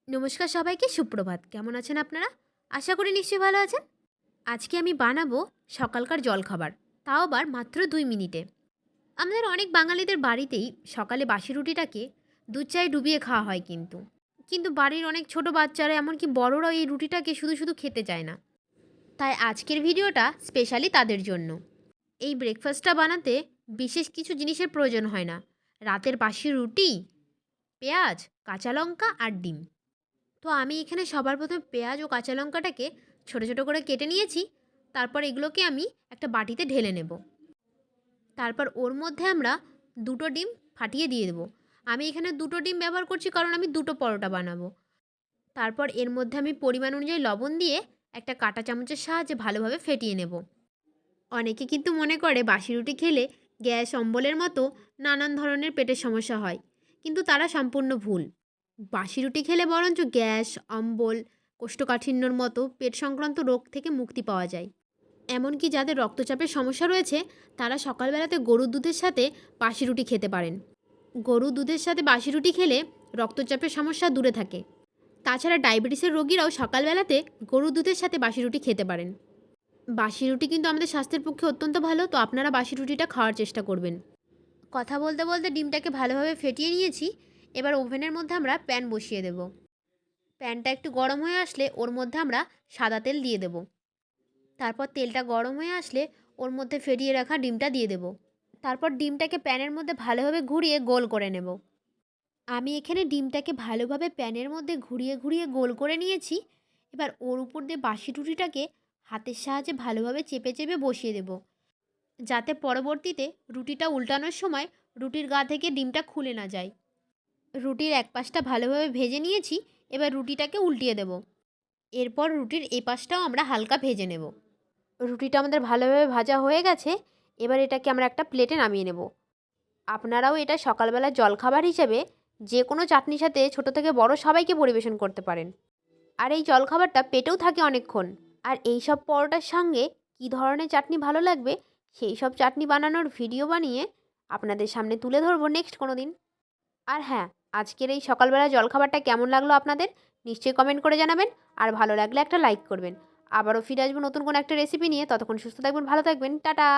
নমস্কার সবাইকে, সুপ্রভাত। কেমন আছেন আপনারা? আশা করি নিশ্চয়ই ভালো আছেন। আজকে আমি বানাবো সকালকার জলখাবার, তাও আবার মাত্র ২ মিনিটে। আমাদের অনেক বাঙালিদের বাড়িতেই সকালে বাসি রুটিটাকে দুধ চায়ে ডুবিয়ে খাওয়া হয় কিন্তু বাড়ির অনেক ছোট বাচ্চারা এমনকি বড়রাও এই রুটিটাকে শুধু শুধু খেতে চায় না। তাই আজকের ভিডিওটা স্পেশালি তাদের জন্য। এই ব্রেকফাস্টটা বানাতে বিশেষ কিছু জিনিসের প্রয়োজন হয় না। রাতের বাসি রুটি, পেঁয়াজ, কাঁচা লঙ্কা আর ডিম। তো আমি এখানে সবার প্রথমে পেঁয়াজ ও কাঁচা লঙ্কাটাকে ছোটো ছোটো করে কেটে নিয়েছি। তারপর এগুলোকে আমি একটা বাটিতে ঢেলে নেব। তারপর ওর মধ্যে আমরা 2টো ডিম ফাটিয়ে দিয়ে দেবো। আমি এখানে 2টো ডিম ব্যবহার করছি কারণ আমি 2টো পরোটা বানাবো। তারপর এর মধ্যে আমি পরিমাণ অনুযায়ী লবণ দিয়ে একটা কাঁটা চামচের সাহায্যে ভালোভাবে ফেটিয়ে নেব। অনেকে কিন্তু মনে করে বাসি রুটি খেলে গ্যাস, অম্বলের মতো নানান ধরনের পেটের সমস্যা হয়, কিন্তু তারা সম্পূর্ণ ভুল। বাসি রুটি খেলে বরঞ্চ গ্যাস, অম্বল, কোষ্ঠকাঠিন্যর মতো পেট সংক্রান্ত রোগ থেকে মুক্তি পাওয়া যায়। এমনকি যাদের রক্তচাপের সমস্যা রয়েছে তারা সকালবেলাতে গরুর দুধের সাথে বাসি রুটি খেতে পারেন। গরুর দুধের সাথে বাসি রুটি খেলে রক্তচাপের সমস্যা দূরে থাকে। তাছাড়া ডায়াবেটিসের রোগীরাও সকালবেলাতে গরুর দুধের সাথে বাসি রুটি খেতে পারেন। বাসি রুটি কিন্তু আমাদের স্বাস্থ্যের পক্ষে অত্যন্ত ভালো, তো আপনারা বাসি রুটিটা খাওয়ার চেষ্টা করবেন। কথা বলতে বলতে ডিমটাকে ভালোভাবে ফেটিয়ে নিয়েছি। এবার ওভেনের মধ্যে আমরা প্যান বসিয়ে দেব। প্যানটা একটু গরম হয়ে আসলে ওর মধ্যে আমরা সাদা তেল দিয়ে দেব। তারপর তেলটা গরম হয়ে আসলে ওর মধ্যে ফেটিয়ে রাখা ডিমটা দিয়ে দেব। তারপর ডিমটাকে প্যানের মধ্যে ভালোভাবে ঘুরিয়ে গোল করে নেব। আমি এখানে ডিমটাকে ভালোভাবে প্যানের মধ্যে ঘুরিয়ে ঘুরিয়ে গোল করে নিয়েছি। এবার ওর উপর দিয়ে বাসি রুটিটাকে হাতের সাহায্যে ভালোভাবে চেপে চেপে বসিয়ে দেব, যাতে পরবর্তীতে রুটিটা উল্টানোর সময় রুটির গা থেকে ডিমটা খুলে না যায়। রুটির এক পাশটা ভালোভাবে ভেজে নিয়েছি। এবার রুটিটাকে উল্টিয়ে দেব। এরপর রুটির এই পাশটাও আমরা হালকা ভেজে নেব। রুটিটা আমাদের ভালোভাবে ভাজা হয়ে গেছে। এবার এটাকে আমরা একটা প্লেটে নামিয়ে নেব। আপনারাও এটা সকালবেলা জলখাবার হিসেবে যে কোনো চাটনির সাথে ছোট থেকে বড় সবাইকে পরিবেশন করতে পারেন। আর এই জলখাবারটা পেটেও থাকে অনেকক্ষণ। আর এই সব পরোটার সঙ্গে কী ধরনের চাটনি ভালো লাগবে সেই সব চাটনি বানানোর ভিডিও বানিয়ে আপনাদের সামনে তুলে ধরবো নেক্সট কোনো দিন। আর হ্যাঁ, আজকের এই সকালবেলা জলখাবারটা কেমন লাগলো আপনাদের নিশ্চয়ই কমেন্ট করে জানাবেন। আর ভালো লাগলে একটা লাইক করবেন। আবারও ফিরে আসবো নতুন কোনো একটা রেসিপি নিয়ে। ততক্ষণ সুস্থ থাকবেন, ভালো থাকবেন, টাটা।